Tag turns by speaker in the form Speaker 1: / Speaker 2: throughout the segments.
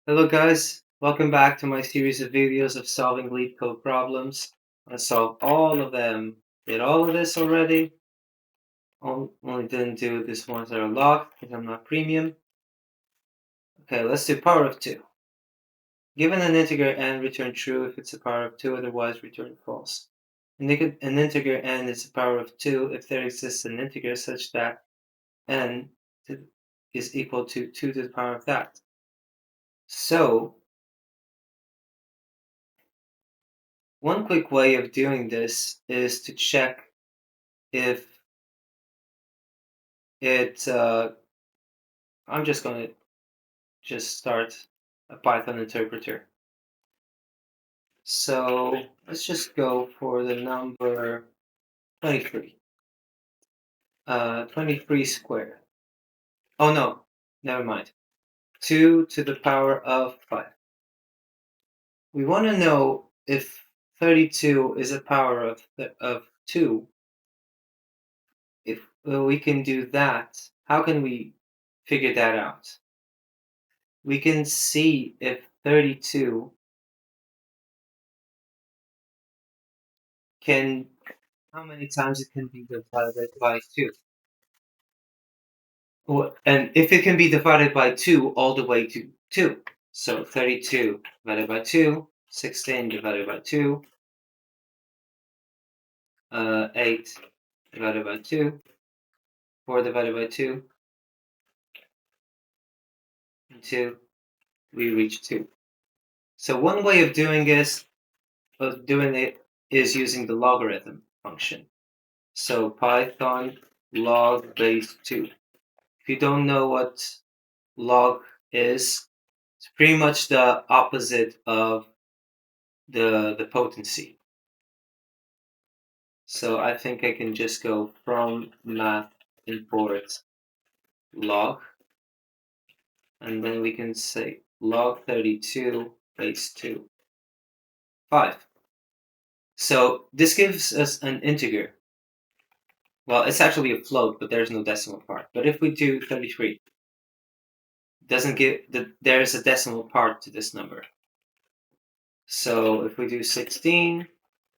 Speaker 1: Hello guys, welcome back to my series of videos of solving LeetCode problems. I solved all of them. Did all of this already. Only didn't do this ones that are locked because I'm not premium. Okay, let's do power of 2. Given an integer n, return true if it's a power of 2, otherwise return false. An integer n is a power of 2 if there exists an integer such that n is equal to 2 to the power of that. So, one quick way of doing this is to check if I'm just going to start a Python interpreter. So let's just go for the number 23. 23 squared. Oh no, never mind. 2 to the power of 5. We want to know if 32 is a power of 2. If we can do that, how can we figure that out? We can see if 32 can, how many times it can be divided by 2. And if it can be divided by 2 all the way to 2. So 32 divided by 2, 16 divided by 2, 8 divided by 2, 4 divided by 2, and 2, we reach 2. So one way of doing it is using the logarithm function. So Python log base 2. If you don't know what log is, it's pretty much the opposite of the potency. So I think I can just go from math import log, and then we can say log 32 base 2, 5. So this gives us an integer. Well, it's actually a float, but there's no decimal part. But if we do 33, doesn't give there's a decimal part to this number. So if we do 16,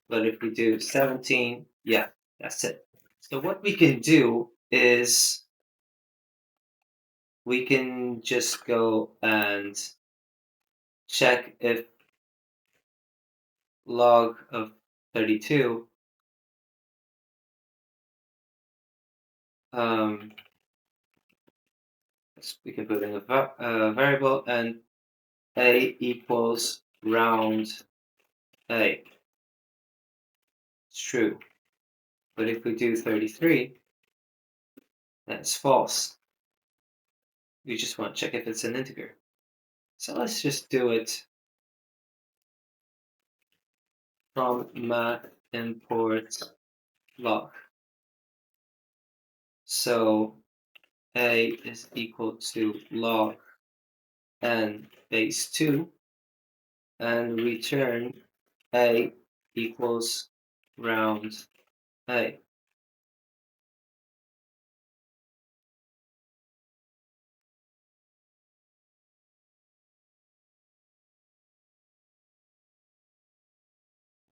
Speaker 1: but if we do 17, yeah, that's it. So what we can do is we can just go and check if log of 32 we can put in a variable and a equals round a. It's true. But if we do 33, that's false. We just want to check if it's an integer. So let's just do it from math import log. So a is equal to log n base 2 and return a equals round a.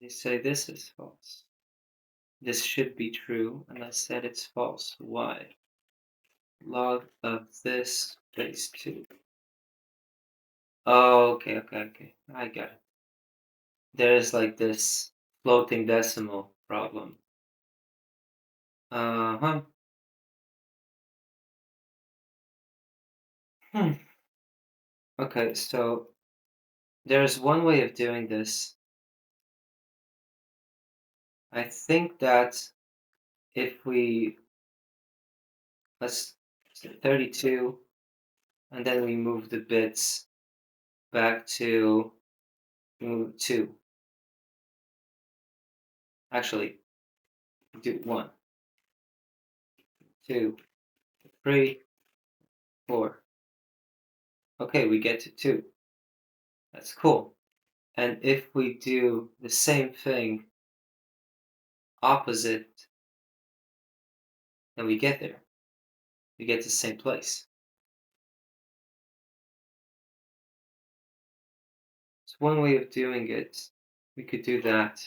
Speaker 1: They say this is false. This should be true, and I said it's false. Why? Log of this base 2. Oh, okay. I got it. There's like this floating decimal problem. Uh-huh. Okay, so there's one way of doing this. I think that if let's say 32, and then we move the bits back to 2. Actually, do 1, 2, 3, 4. Okay, we get to 2. That's cool. And if we do the same thing opposite, then we get there. We get to the same place. So one way of doing it, we could do that.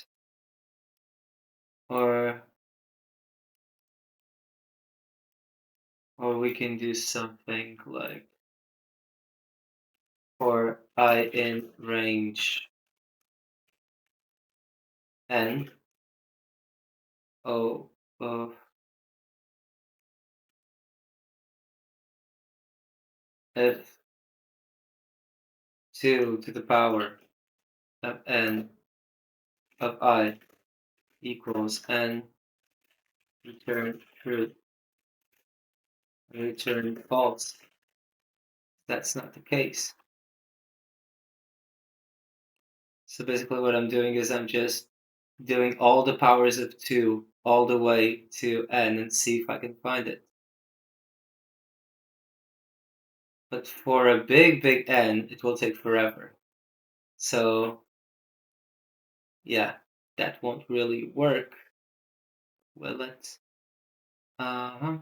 Speaker 1: Or we can do something like for I in range n o of f 2 to the power of n of I equals n, return true, and return false. That's not the case. So basically what I'm doing is I'm just doing all the powers of 2 all the way to n and see if I can find it. But for a big N, it will take forever. So yeah, that won't really work, will it? Uh-huh.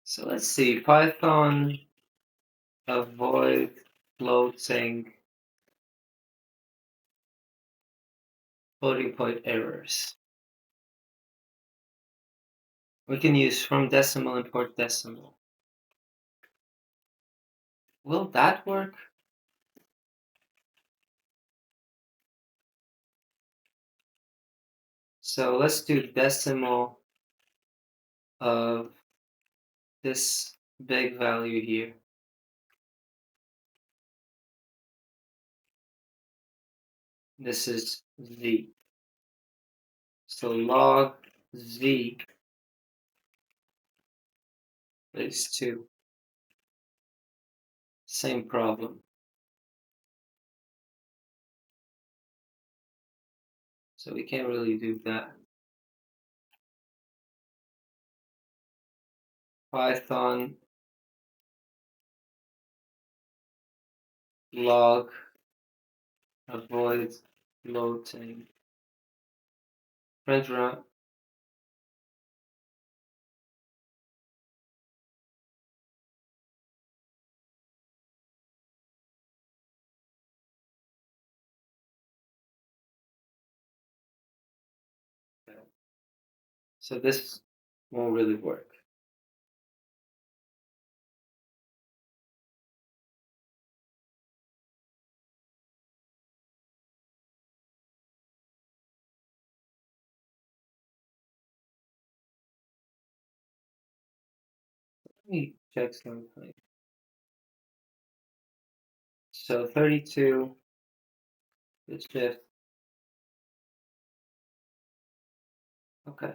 Speaker 1: So let's see, Python avoid floating floating point errors. We can use from decimal import decimal. Will that work? So let's do decimal of this big value here. This is z. So log z is 2. Same problem. So we can't really do that. Python log avoid floating. Print run. So this won't really work. Let me check something. So 32, it's shift. Okay.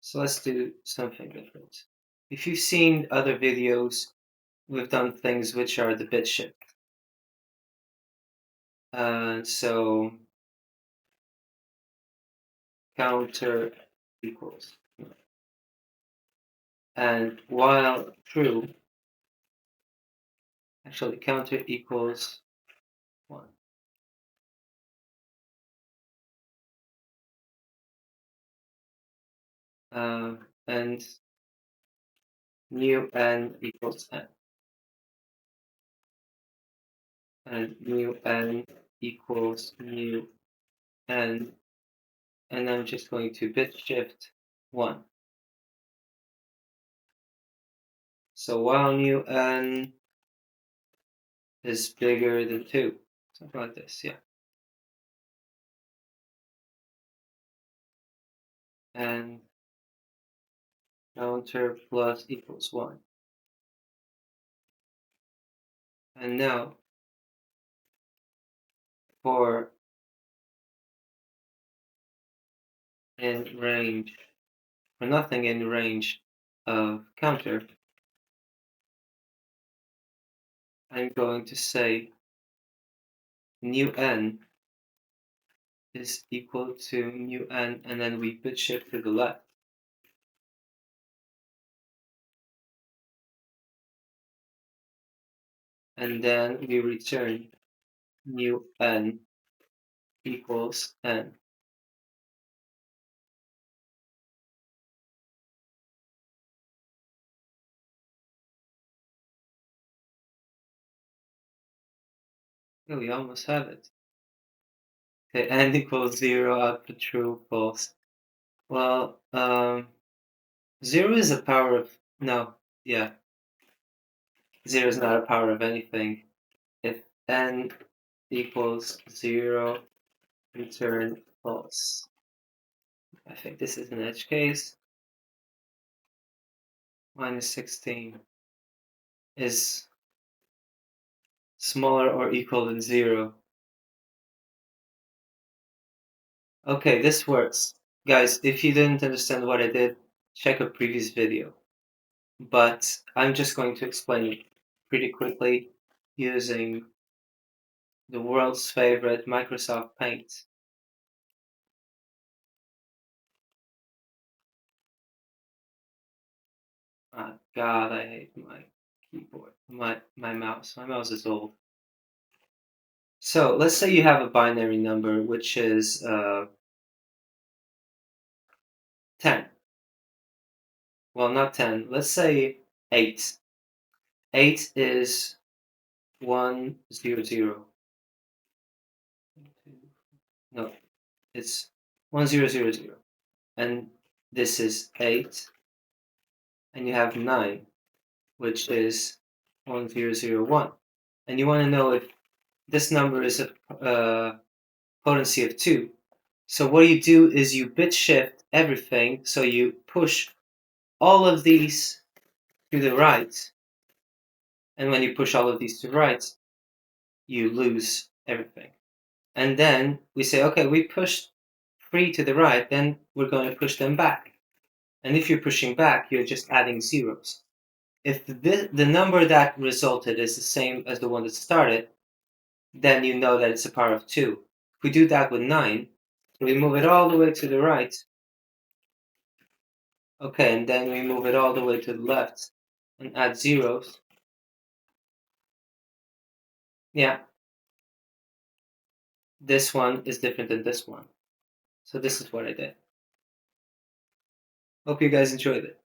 Speaker 1: So let's do something different. If you've seen other videos, we've done things which are the bit shift. So counter equals. And while true, actually counter equals 1. And new n equals n. And new n equals new n. And I'm just going to bit shift 1. So while new n is bigger than 2, something like this, yeah. And counter plus equals 1. And now for in range, for nothing in range of counter, I'm going to say new n is equal to new n, and then we bit shift to the left. And then we return new n equals n. Oh, we almost have it. Okay, n equals 0, output true, false. Well, 0 is a power of, no, yeah. 0 is not a power of anything. If n equals 0, return false. I think this is an edge case. Minus 16 is smaller or equal than 0. Okay, this works. Guys, if you didn't understand what I did, check a previous video. But I'm just going to explain it pretty quickly using the world's favorite Microsoft Paint. God, I hate my keyboard, my mouse. My mouse is old. So let's say you have a binary number, which is 10. Well, not 10. Let's say 8. 8 is 1, 0, 0. No, it's 1, 0, 0, 0. And this is 8. And you have 9, which is 1, 0, 0, 1. And you want to know if this number is a potency of 2. So what you do is you bit shift everything, so you push all of these to the right, and when you push all of these to the right, you lose everything. And then we say, okay, we pushed 3 to the right, then we're going to push them back. And if you're pushing back, you're just adding zeros. If the number that resulted is the same as the one that started, then you know that it's a power of 2. If we do that with 9, we move it all the way to the right. Okay, and then we move it all the way to the left and add zeros. Yeah, this one is different than this one. So this is what I did. Hope you guys enjoyed it.